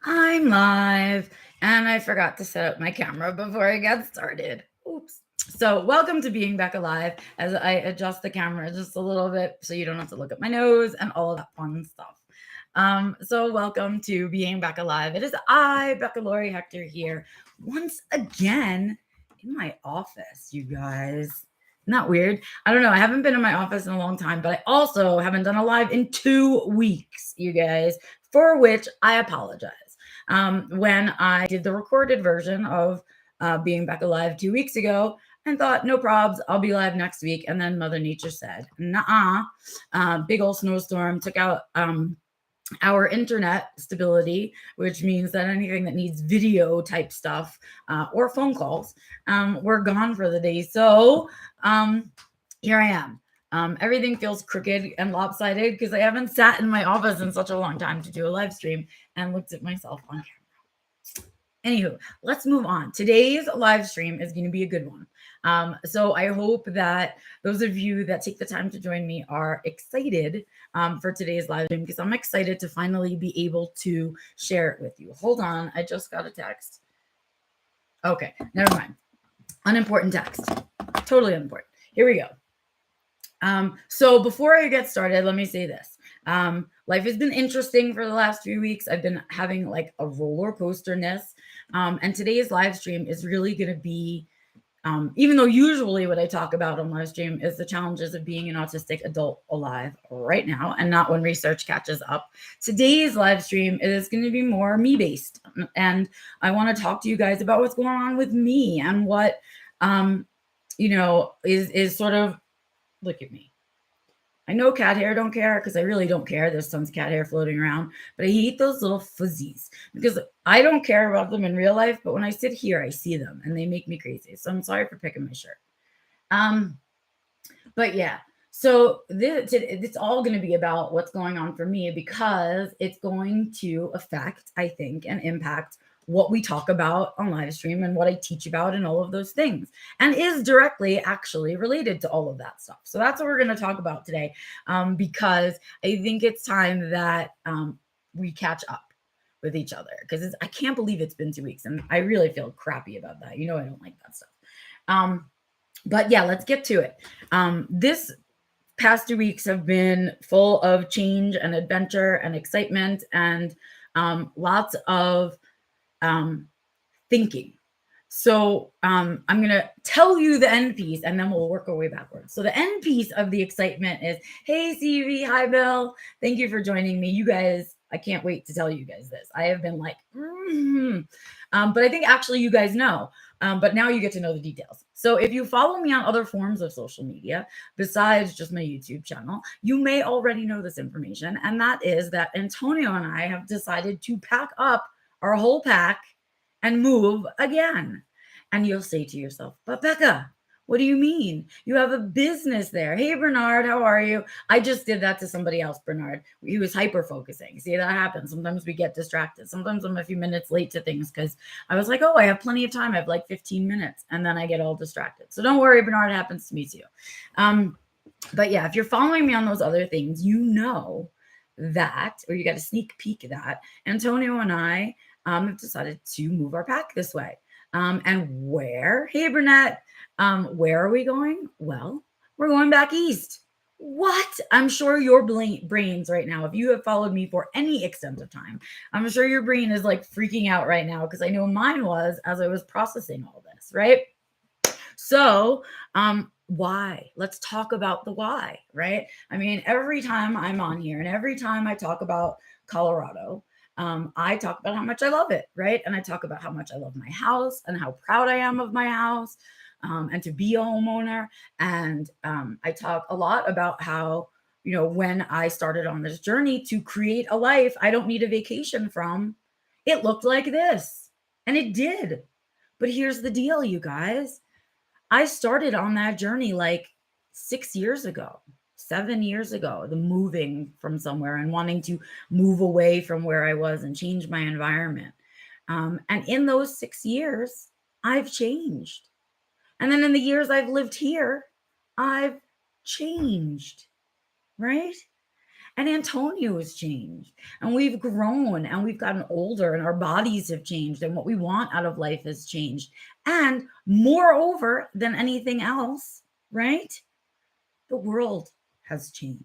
I'm live, and I forgot to set up my camera before I got started. Oops. So, welcome to Being Back Alive as I adjust the camera just a little bit so you don't have to look at my nose and all of that fun stuff. So, welcome to Being Back Alive. It is I, Becca Lori Hector, here once again in my office, you guys. Isn't that weird? I don't know. I haven't been in my office in a long time, but I also haven't done a live in 2 weeks, you guys, for which I apologize. When I did the recorded version of Being Back Alive 2 weeks ago and thought, no probs, I'll be live next week. And then Mother Nature said, nah, big old snowstorm took out our internet stability, which means that anything that needs video type stuff or phone calls, we're gone for the day. So here I am. Everything feels crooked and lopsided because I haven't sat in my office in such a long time to do a live stream and looked at myself on camera. Anywho, let's move on. Today's live stream is going to be a good one. So I hope that those of you that take the time to join me are excited for today's live stream because I'm excited to finally be able to share it with you. Hold on, I just got a text. Okay, never mind. Unimportant text. Totally unimportant. Here we go. So before I get started, let me say this. Life has been interesting for the last few weeks. I've been having like a roller coaster-ness. And today's live stream is really going to be, even though usually what I talk about on live stream is the challenges of being an autistic adult alive right now and not when research catches up. Today's live stream is going to be more me-based. And I want to talk to you guys about what's going on with me and what, is sort of, look at me. I know cat hair don't care because I really don't care. There's tons of cat hair floating around, but I hate those little fuzzies because I don't care about them in real life, but when I sit here, I see them and they make me crazy. So I'm sorry for picking my shirt. But yeah, so it's all going to be about what's going on for me because it's going to affect, I think, and impact what we talk about on live stream and what I teach about and all of those things, and is directly actually related to all of that stuff. So that's what we're going to talk about today, because I think it's time that we catch up with each other because I can't believe it's been 2 weeks and I really feel crappy about that. You know, I don't like that stuff. But yeah, let's get to it. This past 2 weeks have been full of change and adventure and excitement and lots of thinking. So I'm going to tell you the end piece and then we'll work our way backwards. So the end piece of the excitement is, hey, CV, hi, Bill. Thank you for joining me. You guys, I can't wait to tell you guys this. I have been like, but I think actually you guys know. But now you get to know the details. So if you follow me on other forms of social media, besides just my YouTube channel, you may already know this information. And that is that Antonio and I have decided to pack up our whole pack and move again. And you'll say to yourself, but Becca, what do you mean? You have a business there. Hey, Bernard, how are you? I just did that to somebody else, Bernard. He was hyper focusing. See, that happens. Sometimes we get distracted. Sometimes I'm a few minutes late to things because I was like, oh, I have plenty of time. I have like 15 minutes. And then I get all distracted. So don't worry, Bernard, it happens to me too. But yeah, if you're following me on those other things, you know that, or you got a sneak peek of that, Antonio and I have decided to move our pack this way. And where? Hey, Burnett, where are we going? Well, we're going back east. What? I'm sure your brains right now, if you have followed me for any extent of time, I'm sure your brain is like freaking out right now because I know mine was as I was processing all this, right? So, why? Let's talk about the why, right? I mean, every time I'm on here and every time I talk about Colorado, I talk about how much I love it, right? And I talk about how much I love my house and how proud I am of my house, and to be a homeowner. And I talk a lot about how, when I started on this journey to create a life I don't need a vacation from, it looked like this. And it did. But here's the deal, you guys. I started on that journey like 6 years ago, 7 years ago, the moving from somewhere and wanting to move away from where I was and change my environment. And in those 6 years, I've changed. And then in the years I've lived here, I've changed, right? And Antonio has changed, and we've grown, and we've gotten older, and our bodies have changed, and what we want out of life has changed. And moreover than anything else, right? The world has changed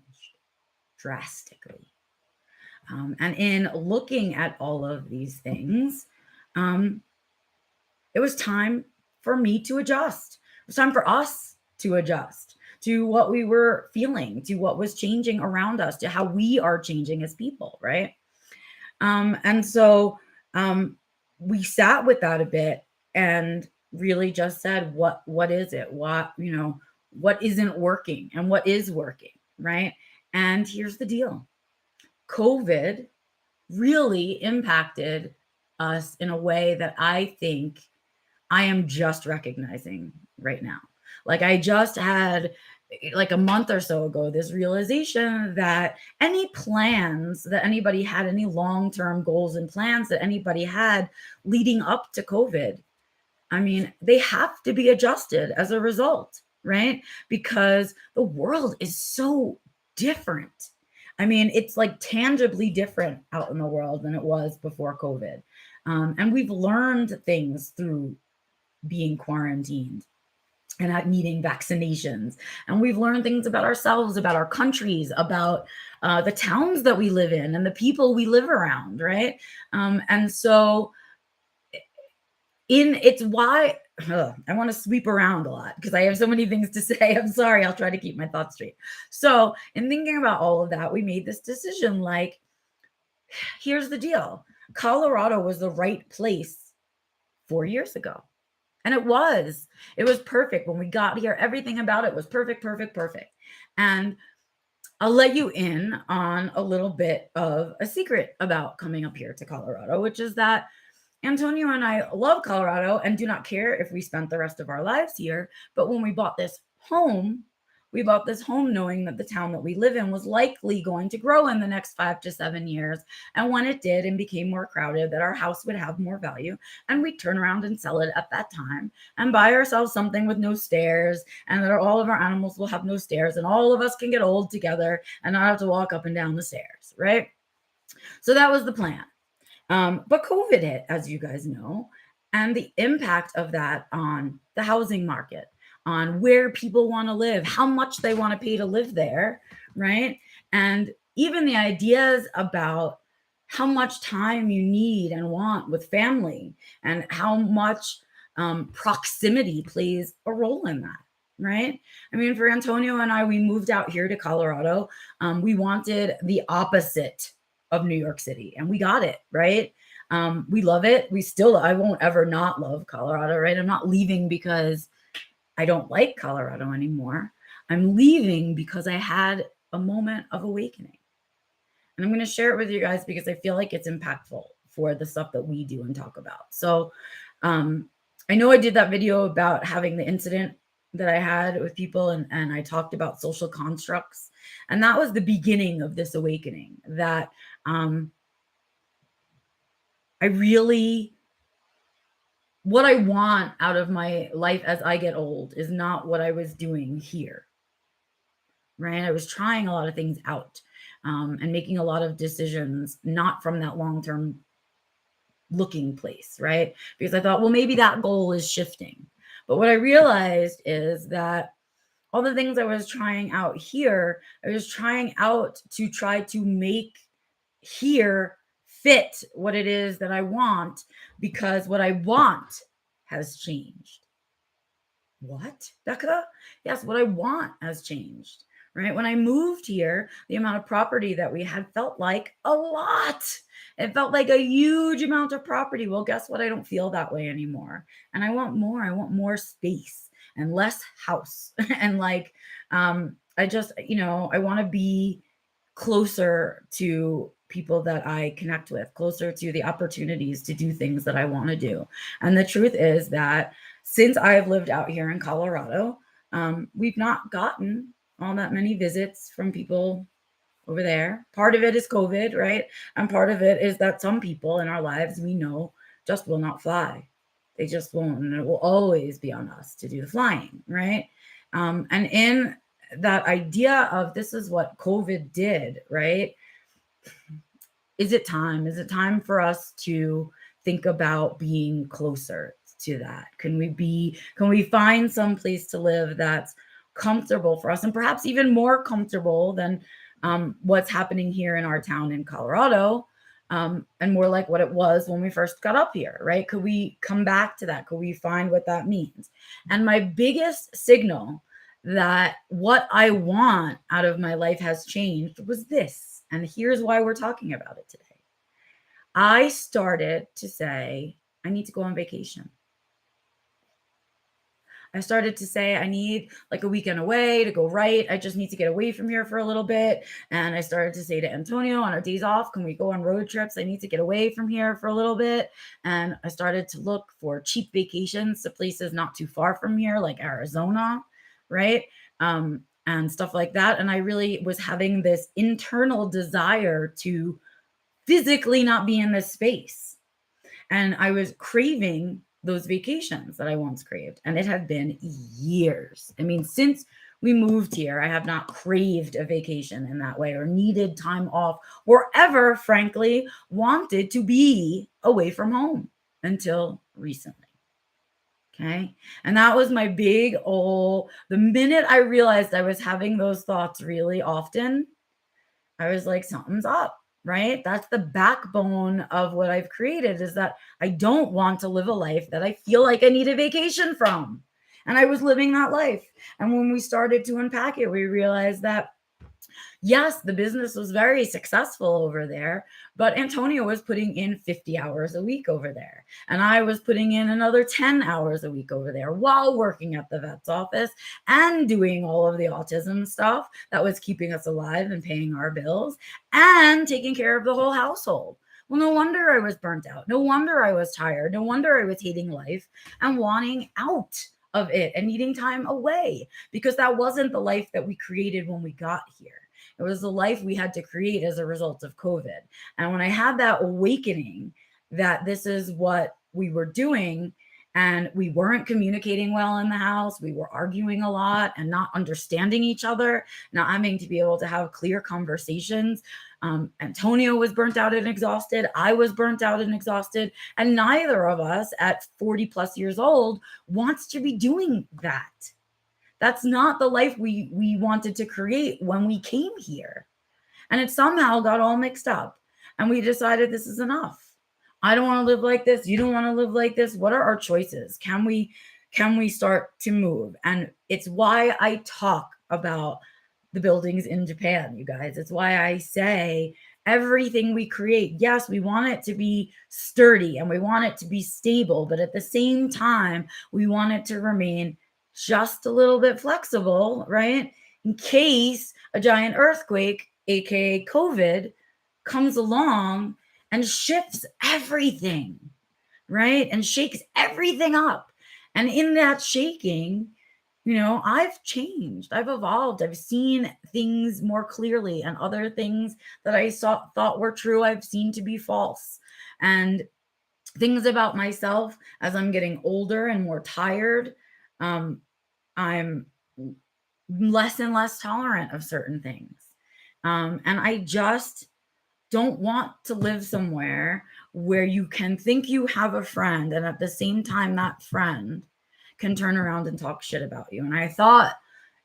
drastically. And in looking at all of these things, it was time for me to adjust. It was time for us to adjust to what we were feeling, to what was changing around us, to how we are changing as people, right? And so we sat with that a bit and really just said, what is it? What isn't working and what is working, right? And here's the deal. COVID really impacted us in a way that I think I am just recognizing right now. Like I just had like a month or so ago this realization that any plans that anybody had, any long-term goals and plans that anybody had leading up to COVID, I mean, they have to be adjusted as a result, right? Because the world is so different. I mean, it's like tangibly different out in the world than it was before COVID. And we've learned things through being quarantined and not needing vaccinations. And we've learned things about ourselves, about our countries, about the towns that we live in and the people we live around, right? And so it's why I want to sweep around a lot because I have so many things to say. I'm sorry, I'll try to keep my thoughts straight. So in thinking about all of that, we made this decision like, here's the deal. Colorado was the right place 4 years ago. And it was perfect. When we got here, everything about it was perfect, perfect, perfect. And I'll let you in on a little bit of a secret about coming up here to Colorado, which is that Antonio and I love Colorado and do not care if we spent the rest of our lives here. But when we bought this home, we bought this home knowing that the town that we live in was likely going to grow in the next 5 to 7 years. And when it did and became more crowded, that our house would have more value and we'd turn around and sell it at that time and buy ourselves something with no stairs, and that all of our animals will have no stairs and all of us can get old together and not have to walk up and down the stairs, right? So that was the plan. But COVID hit, as you guys know, and the impact of that on the housing market, on where people want to live, how much they want to pay to live there, right? And even the ideas about how much time you need and want with family and how much proximity plays a role in that, right? I mean, for Antonio and I, we moved out here to Colorado. We wanted the opposite of New York City, and we got it, right? We love it. I won't ever not love Colorado, right? I'm not leaving because I don't like Colorado anymore. I'm leaving because I had a moment of awakening. And I'm going to share it with you guys because I feel like it's impactful for the stuff that we do and talk about. So I know I did that video about having the incident that I had with people, and I talked about social constructs. And that was the beginning of this awakening, that what I want out of my life as I get old is not what I was doing here, right? I was trying a lot of things out and making a lot of decisions, not from that long-term looking place, right? Because I thought, well, maybe that goal is shifting. But what I realized is that all the things I was trying out here, I was trying out to try to make here fit what it is that I want, because what I want has changed. What, Becca? Yes, what I want has changed, right? When I moved here, the amount of property that we had felt like a lot. It felt like a huge amount of property. Well, guess what? I don't feel that way anymore. And I want more. I want more space and less house. And like, I just, I want to be closer to people that I connect with, closer to the opportunities to do things that I want to do. And the truth is that since I've lived out here in Colorado, we've not gotten all that many visits from people over there. Part of it is COVID, right? And part of it is that some people in our lives we know just will not fly. They just won't, and it will always be on us to do the flying, right? And in that idea of this is what COVID did, right? Is it time? Is it time for us to think about being closer to that? Can we find some place to live that's comfortable for us and perhaps even more comfortable than what's happening here in our town in Colorado? And more like what it was when we first got up here, right? Could we come back to that? Could we find what that means? And my biggest signal that what I want out of my life has changed was this. And here's why we're talking about it today. I started to say, I need to go on vacation. I started to say, I need like a weekend away to go write. I just need to get away from here for a little bit. And I started to say to Antonio on our days off, can we go on road trips? I need to get away from here for a little bit. And I started to look for cheap vacations to places not too far from here, like Arizona, right? And stuff like that. And I really was having this internal desire to physically not be in this space. And I was craving those vacations that I once craved. And it had been years. I mean, since we moved here, I have not craved a vacation in that way or needed time off or ever, frankly, wanted to be away from home until recently. Okay. And that was my big, the minute I realized I was having those thoughts really often, I was like, something's up, right? That's the backbone of what I've created is that I don't want to live a life that I feel like I need a vacation from. And I was living that life. And when we started to unpack it, we realized that yes, the business was very successful over there, but Antonio was putting in 50 hours a week over there. And I was putting in another 10 hours a week over there while working at the vet's office and doing all of the autism stuff that was keeping us alive and paying our bills and taking care of the whole household. Well, no wonder I was burnt out. No wonder I was tired. No wonder I was hating life and wanting out of it and needing time away because that wasn't the life that we created when we got here. It was the life we had to create as a result of COVID. And when I had that awakening that this is what we were doing and we weren't communicating well in the house, we were arguing a lot and not understanding each other, not having to be able to have clear conversations. Antonio was burnt out and exhausted. I was burnt out and exhausted. And neither of us at 40 plus years old wants to be doing that. That's not the life we wanted to create when we came here. And it somehow got all mixed up. And we decided this is enough. I don't want to live like this. You don't want to live like this. What are our choices? Can we start to move? And it's why I talk about the buildings in Japan, you guys. It's why I say everything we create, yes, we want it to be sturdy and we want it to be stable, but at the same time, we want it to remain just a little bit flexible, right? In case a giant earthquake, aka COVID, comes along and shifts everything, right? And shakes everything up. And in that shaking, I've changed, I've evolved, I've seen things more clearly, and other things that I thought were true, I've seen to be false. And things about myself as I'm getting older and more tired, I'm less and less tolerant of certain things. And I just don't want to live somewhere where you can think you have a friend and at the same time that friend can turn around and talk shit about you. And I thought,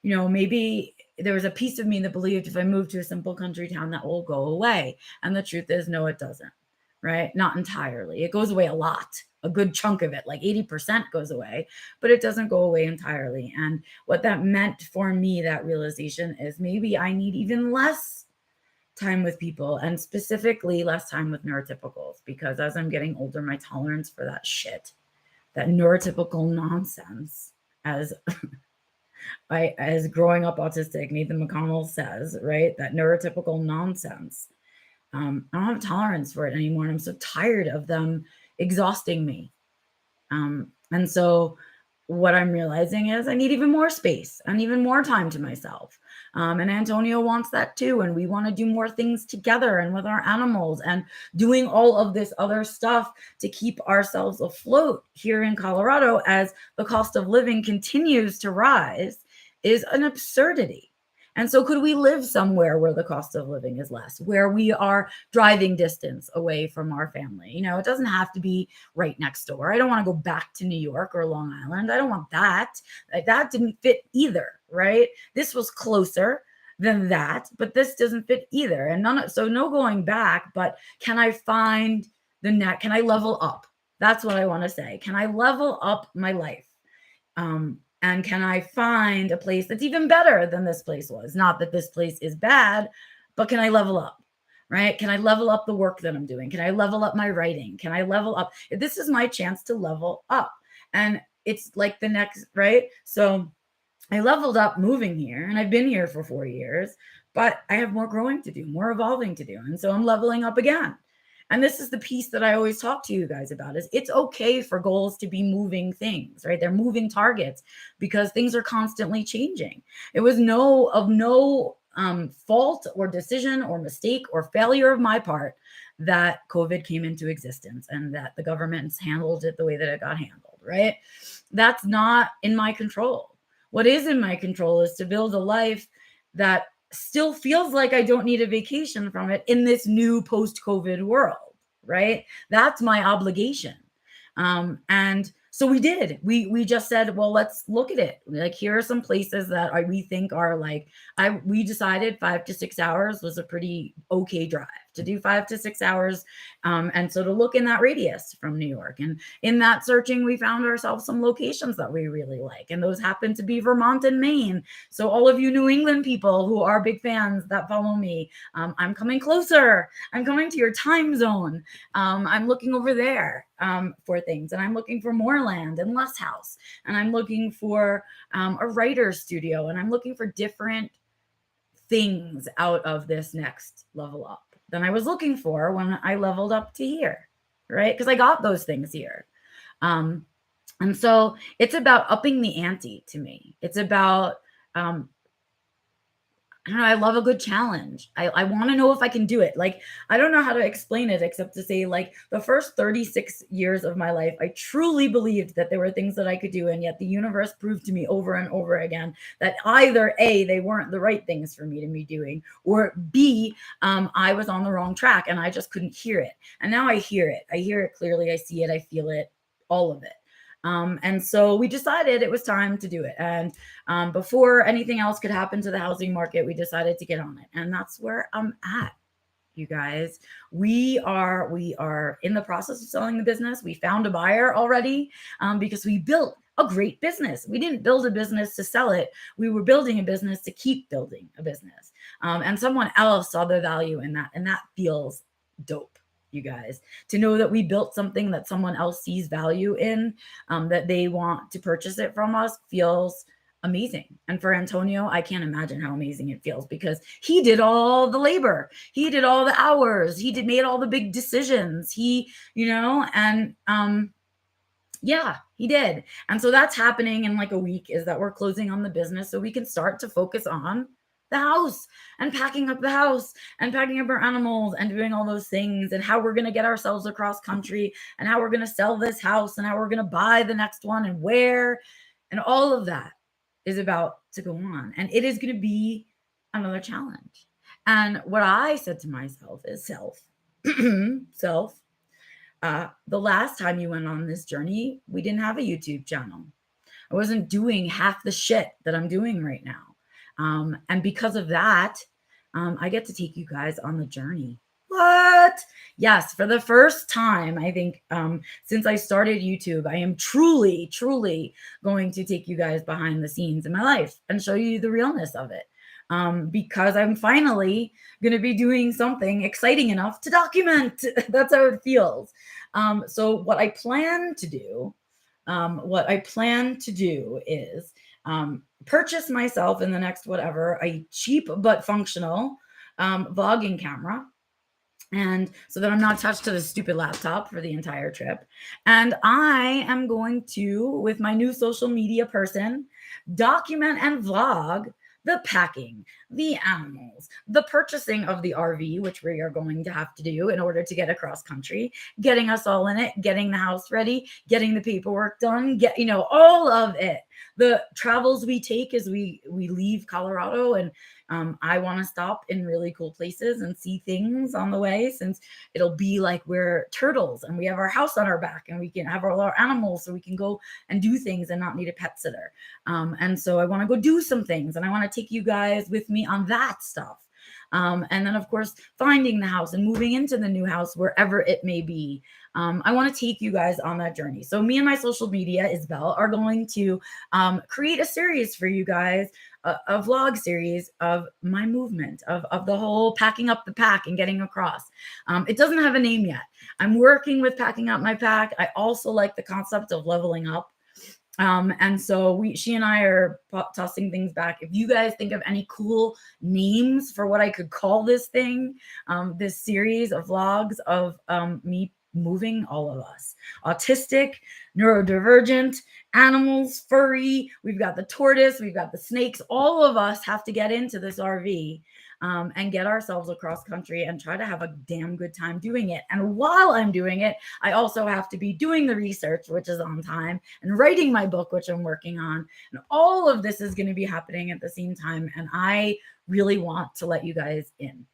maybe there was a piece of me that believed if I moved to a simple country town that will go away. And the truth is, no, it doesn't, right? Not entirely. It goes away a lot. A good chunk of it, like 80% goes away, but it doesn't go away entirely. And what that meant for me, that realization, is maybe I need even less time with people, and specifically less time with neurotypicals, because as I'm getting older, my tolerance for that shit, that neurotypical nonsense, as as growing up autistic, Nathan McConnell says, right, that neurotypical nonsense, I don't have tolerance for it anymore. And I'm so tired of them exhausting me. And so what I'm realizing is I need even more space and even more time to myself. And Antonio wants that too. And we want to do more things together and with our animals and doing all of this other stuff to keep ourselves afloat here in Colorado as the cost of living continues to rise is an absurdity. And so could we live somewhere where the cost of living is less, where we are driving distance away from our family? You know, it doesn't have to be right next door. I don't want to go back to New York or Long Island. I don't want that. Like, that didn't fit either, right? This was closer than that, but this doesn't fit either. And so no going back, but can I find can I level up? That's what I want to say. Can I level up my life? And can I find a place that's even better than this place was? Not that this place is bad, but can I level up? Right? Can I level up the work that I'm doing? Can I level up my writing? Can I level up? This is my chance to level up. And it's like the next, right? So I leveled up moving here, and I've been here for 4 years, but I have more growing to do, more evolving to do. And so I'm leveling up again. And this is the piece that I always talk to you guys about, is it's okay for goals to be moving things, right? They're moving targets because things are constantly changing. It was no fault or decision or mistake or failure of my part that COVID came into existence and that the governments handled it the way that it got handled, right? That's not in my control. What is in my control is to build a life that still feels like I don't need a vacation from it in this new post-COVID world, right? That's my obligation. And so we did. We just said, well, let's look at it. Like, here are some places that we think are like, we decided 5 to 6 hours was a pretty okay drive to do, 5 to 6 hours. And so to look in that radius from New York, and in that searching, we found ourselves some locations that we really like. And those happen to be Vermont and Maine. So all of you New England people who are big fans that follow me, I'm coming closer. I'm coming to your time zone. I'm looking over there for things, and I'm looking for more land and less house, and I'm looking for a writer's studio, and I'm looking for different things out of this next level up than I was looking for when I leveled up to here, right? Because I got those things here. And so it's about upping the ante to me. It's about I don't know, I love a good challenge. I want to know if I can do it. Like, I don't know how to explain it except to say, like, the first 36 years of my life, I truly believed that there were things that I could do. And yet the universe proved to me over and over again that either A, they weren't the right things for me to be doing, or B, I was on the wrong track and I just couldn't hear it. And now I hear it. I hear it clearly. I see it. I feel it, all of it. And so we decided it was time to do it. And before anything else could happen to the housing market, we decided to get on it. And that's where I'm at, you guys. We are in the process of selling the business. We found a buyer already because we built a great business. We didn't build a business to sell it. We were building a business to keep building a business. And someone else saw the value in that. And that feels dope, you guys, to know that we built something that someone else sees value in, that they want to purchase it from us, feels amazing. And for Antonio, I can't imagine how amazing it feels, because he did all the labor, he did all the hours, made all the big decisions, and yeah, he did. And so that's happening in like a week, is that we're closing on the business so we can start to focus on the house and packing up the house and packing up our animals and doing all those things, and how we're going to get ourselves across country, and how we're going to sell this house, and how we're going to buy the next one, and where, and all of that is about to go on. And it is going to be another challenge. And what I said to myself is self, the last time you went on this journey, we didn't have a YouTube channel. I wasn't doing half the shit that I'm doing right now. And because of that, I get to take you guys on the journey. What? Yes, for the first time, I think, since I started YouTube, I am truly, truly going to take you guys behind the scenes in my life and show you the realness of it. Because I'm finally going to be doing something exciting enough to document. That's how it feels. So what I plan to do is purchase myself in the next whatever, a cheap but functional vlogging camera. And so that I'm not attached to the stupid laptop for the entire trip. And I am going to, with my new social media person, document and vlog the packing, the animals, the purchasing of the RV, which we are going to have to do in order to get across country, getting us all in it, getting the house ready, getting the paperwork done, all of it. The travels we take as we leave Colorado and I want to stop in really cool places and see things on the way, since it'll be like we're turtles and we have our house on our back and we can have all our animals, so we can go and do things and not need a pet sitter. And so I want to go do some things, and I want to take you guys with me on that stuff. And then, of course, finding the house and moving into the new house, wherever it may be. I want to take you guys on that journey. So me and my social media, Isabel, are going to create a series for you guys, a vlog series of my movement, of the whole packing up the pack and getting across. It doesn't have a name yet. I'm working with packing up my pack. I also like the concept of leveling up. And so she and I are tossing things back. If you guys think of any cool names for what I could call this thing, this series of vlogs of me moving all of us, autistic, neurodivergent, animals, furry, we've got the tortoise, we've got the snakes, all of us have to get into this RV and get ourselves across country and try to have a damn good time doing it. And while I'm doing it, I also have to be doing the research, which is on time, and writing my book, which I'm working on. And all of this is going to be happening at the same time. And I really want to let you guys in.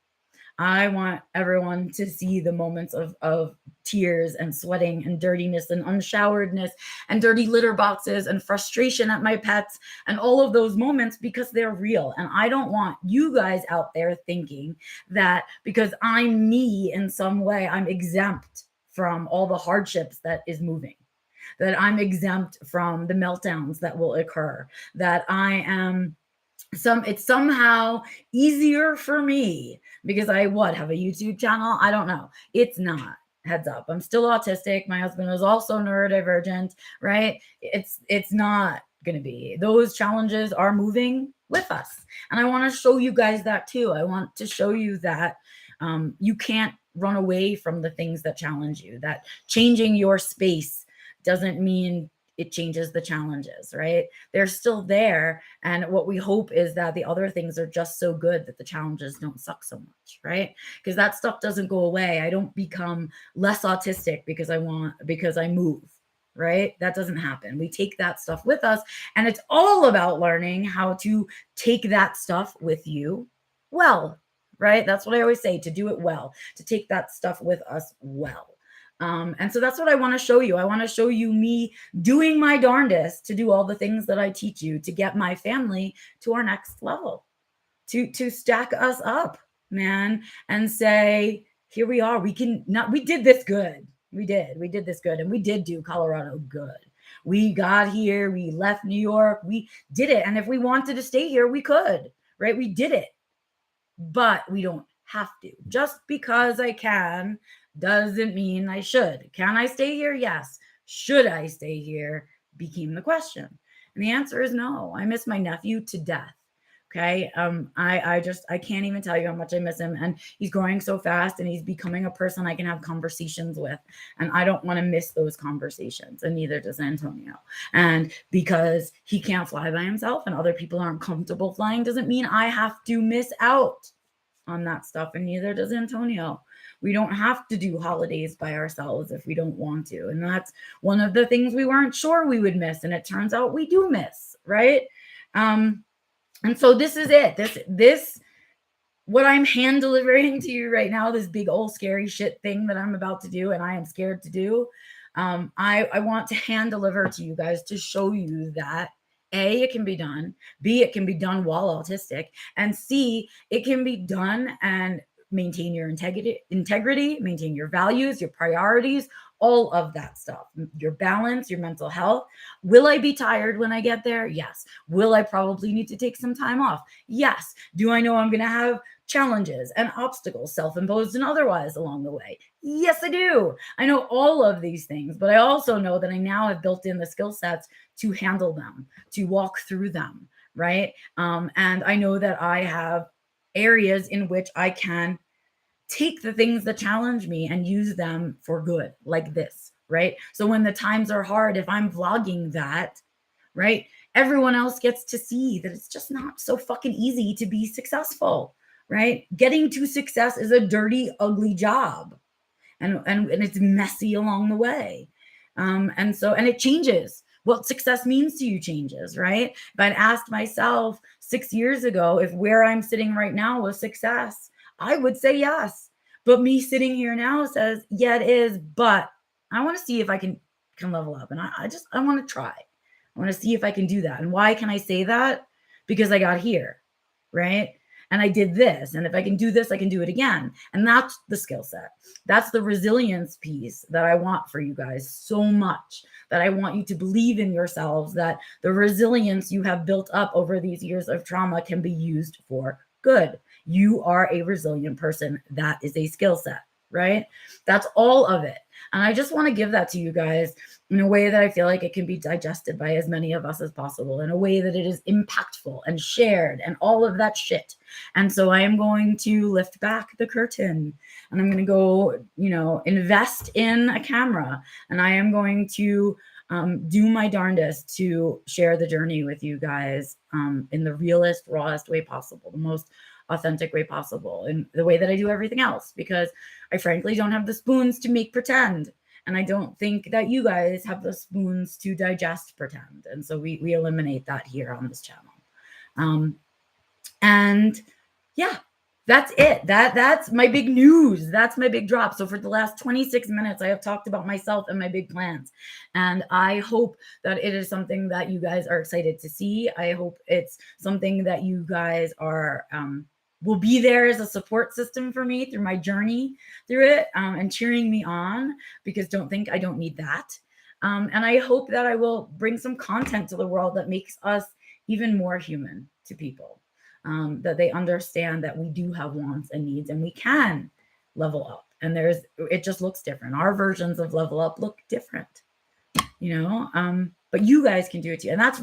I want everyone to see the moments of tears and sweating and dirtiness and unshoweredness and dirty litter boxes and frustration at my pets and all of those moments, because they're real. And I don't want you guys out there thinking that because I'm me in some way, I'm exempt from all the hardships that is moving, that I'm exempt from the meltdowns that will occur, that I am it's somehow easier for me because I have a YouTube channel. I don't know. It's not. Heads up. I'm still autistic. My husband is also neurodivergent, right? It's not going to be. Those challenges are moving with us. And I want to show you guys that too. I want to show you that you can't run away from the things that challenge you, that changing your space doesn't mean it changes the challenges, right? They're still there. And what we hope is that the other things are just so good that the challenges don't suck so much, right? Because that stuff doesn't go away. I don't become less autistic because I move, right? That doesn't happen. We take that stuff with us, and it's all about learning how to take that stuff with you well, right? That's what I always say, to do it well, to take that stuff with us well. And so that's what I want to show you. I want to show you me doing my darndest to do all the things that I teach you to get my family to our next level, to stack us up, man, and say, here we are. We did this good. We did this good. And we did do Colorado good. We got here, we left New York, we did it. And if we wanted to stay here, we could, right? We did it, but we don't have to. Just because I can doesn't mean I should. Can I stay here? Yes. Should I stay here? Became the question. And the answer is no. I miss my nephew to death. Okay. I can't even tell you how much I miss him. And he's growing so fast, and he's becoming a person I can have conversations with. And I don't want to miss those conversations. And neither does Antonio. And because he can't fly by himself and other people aren't comfortable flying, doesn't mean I have to miss out on that stuff. And neither does Antonio. We don't have to do holidays by ourselves if we don't want to. And that's one of the things we weren't sure we would miss. And it turns out we do miss, right? And so this is it. This what I'm hand delivering to you right now, this big old scary shit thing that I'm about to do, and I am scared to do. I want to hand deliver to you guys to show you that A, it can be done. B, it can be done while autistic. And C, it can be done and maintain your integrity, maintain your values, your priorities, all of that stuff, your balance, your mental health. Will I be tired when I get there? Yes. Will I probably need to take some time off? Yes. Do I know I'm going to have challenges and obstacles, self-imposed and otherwise, along the way? Yes, I do. I know all of these things, but I also know that I now have built in the skill sets to handle them, to walk through them, right? And I know that I have areas in which I can take the things that challenge me and use them for good, like this, right? So when the times are hard, if I'm vlogging that, right, everyone else gets to see that it's just not so fucking easy to be successful, right? Getting to success is a dirty, ugly job. And it's messy along the way. And it changes. What success means to you changes, right? If I'd asked myself 6 years ago, if where I'm sitting right now was success, I would say yes. But me sitting here now says, yeah, it is, but I want to see if I can level up. And I want to try. I want to see if I can do that. And why can I say that? Because I got here, right? And I did this. And if I can do this, I can do it again. And that's the skill set. That's the resilience piece that I want for you guys so much, that I want you to believe in yourselves, that the resilience you have built up over these years of trauma can be used for good. You are a resilient person. That is a skill set, right? That's all of it. And I just want to give that to you guys in a way that I feel like it can be digested by as many of us as possible, in a way that it is impactful and shared and all of that shit. And so I am going to lift back the curtain, and I'm going to go, invest in a camera, and I am going to do my darndest to share the journey with you guys in the realest, rawest way possible, the most authentic way possible, in the way that I do everything else, because I frankly don't have the spoons to make pretend. And I don't think that you guys have the spoons to digest pretend. And so we eliminate that here on this channel. And yeah, that's it. That's my big news. That's my big drop. So for the last 26 minutes, I have talked about myself and my big plans. And I hope that it is something that you guys are excited to see. I hope it's something that you guys are will be there as a support system for me through my journey through it, and cheering me on, because don't think I don't need that. And I hope that I will bring some content to the world that makes us even more human to people, that they understand that we do have wants and needs, and we can level up. And it just looks different. Our versions of level up look different, but you guys can do it too. And that's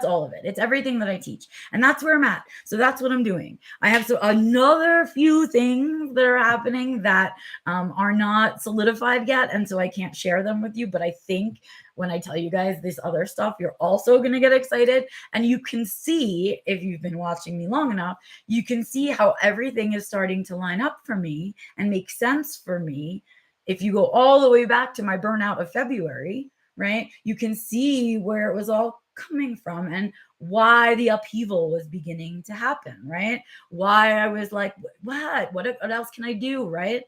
all of it. It's everything that I teach. And that's where I'm at. So that's what I'm doing. I have another few things that are happening that are not solidified yet. And so I can't share them with you. But I think when I tell you guys this other stuff, you're also going to get excited. And you can see, if you've been watching me long enough, you can see how everything is starting to line up for me and make sense for me. If you go all the way back to my burnout of February, right, you can see where it was all coming from and why the upheaval was beginning to happen, right? Why I was like, what else can I do, right?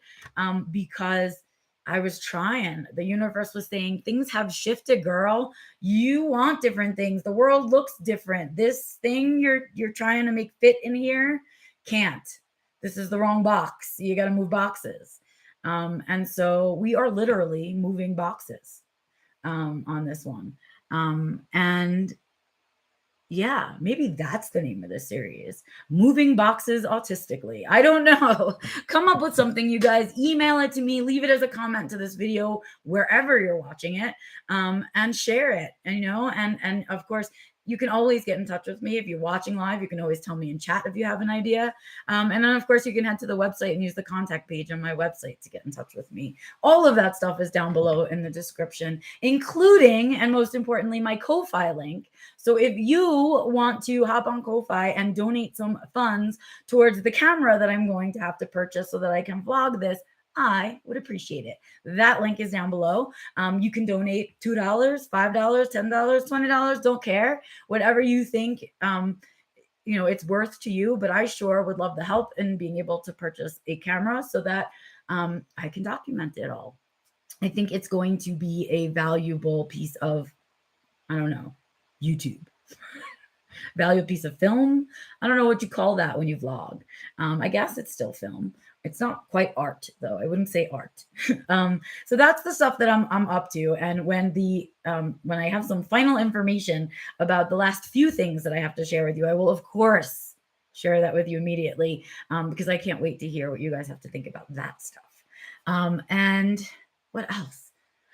Because I was trying. The universe was saying, things have shifted, girl. You want different things. The world looks different. This thing you're trying to make fit in here can't. This is the wrong box. You got to move boxes. And so we are literally moving boxes on this one. And yeah, maybe that's the name of this series, Moving Boxes Autistically. I don't know. Come up with something, you guys. Email it to me. Leave it as a comment to this video wherever you're watching it, and share it. And of course, you can always get in touch with me if you're watching live. You can always tell me in chat if you have an idea. And then, of course, you can head to the website and use the contact page on my website to get in touch with me. All of that stuff is down below in the description, including, and most importantly, my Ko-Fi link. So if you want to hop on Ko-Fi and donate some funds towards the camera that I'm going to have to purchase so that I can vlog this, I would appreciate it. That link is down below. You can donate $2, $5, $10, $20, don't care. Whatever you think it's worth to you, but I sure would love the help in being able to purchase a camera so that I can document it all. I think it's going to be a valuable piece of, I don't know, YouTube. Valuable piece of film. I don't know what you call that when you vlog. I guess it's still film. It's not quite art, though. I wouldn't say art. So that's the stuff that I'm up to. And when I have some final information about the last few things that I have to share with you, I will, of course, share that with you immediately, because I can't wait to hear what you guys have to think about that stuff. And what else?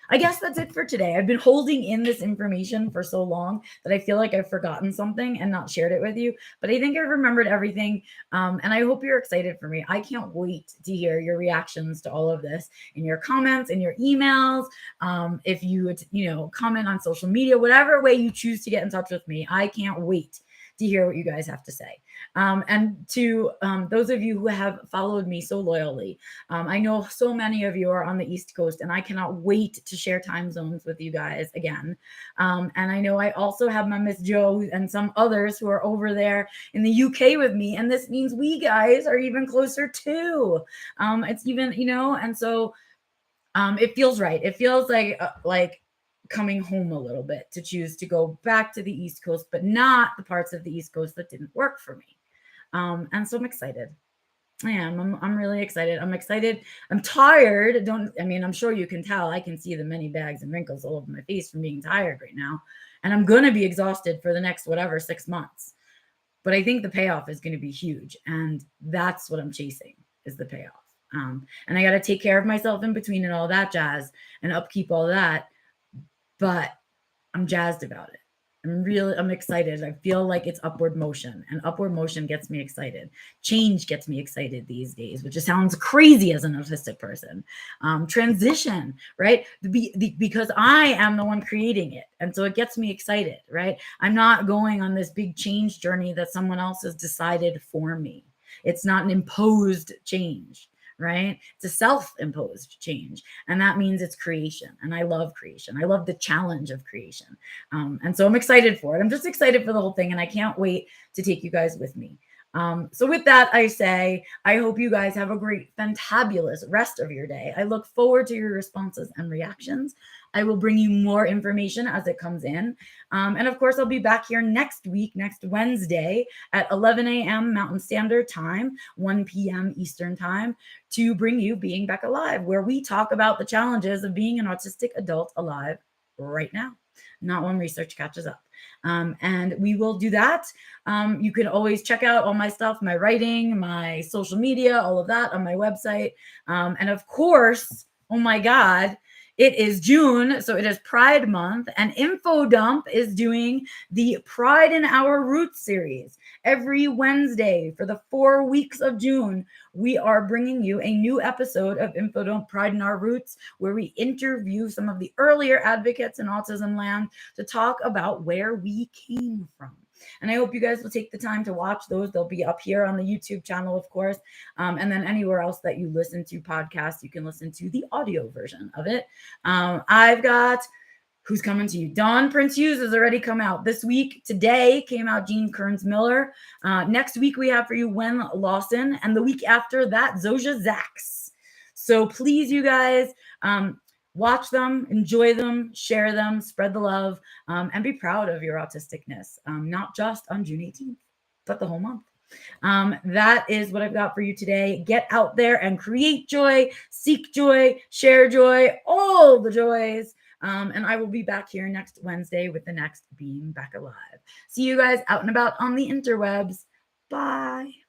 I guess that's it for today. I've been holding in this information for so long that I feel like I've forgotten something and not shared it with you. But I think I've remembered everything. And I hope you're excited for me. I can't wait to hear your reactions to all of this in your comments, in your emails. If you would, comment on social media, whatever way you choose to get in touch with me, I can't wait to hear what you guys have to say. And to those of you who have followed me so loyally, I know so many of you are on the East Coast, and I cannot wait to share time zones with you guys again. And I know I also have my Miss Joe and some others who are over there in the UK with me, and this means we guys are even closer too. It's even, and so it feels right. It feels like coming home a little bit to choose to go back to the East Coast, but not the parts of the East Coast that didn't work for me. And so I'm excited. I am. I'm really excited. I'm excited. I'm tired. I'm sure you can tell. I can see the many bags and wrinkles all over my face from being tired right now. And I'm going to be exhausted for the next, 6 months. But I think the payoff is going to be huge. And that's what I'm chasing, is the payoff. And I got to take care of myself in between and all that jazz and upkeep all that. But I'm jazzed about it. I'm excited. I feel like it's upward motion, and upward motion gets me excited. Change gets me excited these days, which just sounds crazy as an autistic person. Transition, right? Because I am the one creating it. And so it gets me excited, right? I'm not going on this big change journey that someone else has decided for me. It's not an imposed change, right? It's a self-imposed change. And that means it's creation. And I love creation. I love the challenge of creation. And so I'm excited for it. I'm just excited for the whole thing. And I can't wait to take you guys with me. So with that, I say, I hope you guys have a great, fantabulous rest of your day. I look forward to your responses and reactions. I will bring you more information as it comes in. And of course, I'll be back here next week, next Wednesday at 11 a.m. Mountain Standard Time, 1 p.m. Eastern Time, to bring you Being Becca Live, where we talk about the challenges of being an autistic adult alive right now, not when research catches up. And we will do that. You can always check out all my stuff, my writing, my social media, all of that on my website. And of course, oh my God, it is June, so it is Pride Month, and InfoDump is doing the Pride in Our Roots series. Every Wednesday for the 4 weeks of June, we are bringing you a new episode of InfoDump Pride in Our Roots, where we interview some of the earlier advocates in autism land to talk about where we came from. And I hope you guys will take the time to watch those. They'll be up here on the YouTube channel, of course. And then anywhere else that you listen to podcasts, you can listen to the audio version of it. I've got who's coming to you. Dawn Prince Hughes has already come out this week. Today came out Jean Kearns Miller. Next week we have for you Wen Lawson. And the week after that, Zoja Zaks. So please, you guys, watch them, enjoy them, share them, spread the love, and be proud of your autisticness, not just on June 18th, but the whole month. That is what I've got for you today. Get out there and create joy, seek joy, share joy, all the joys. And I will be back here next Wednesday with the next Being Back Alive. See you guys out and about on the interwebs. Bye.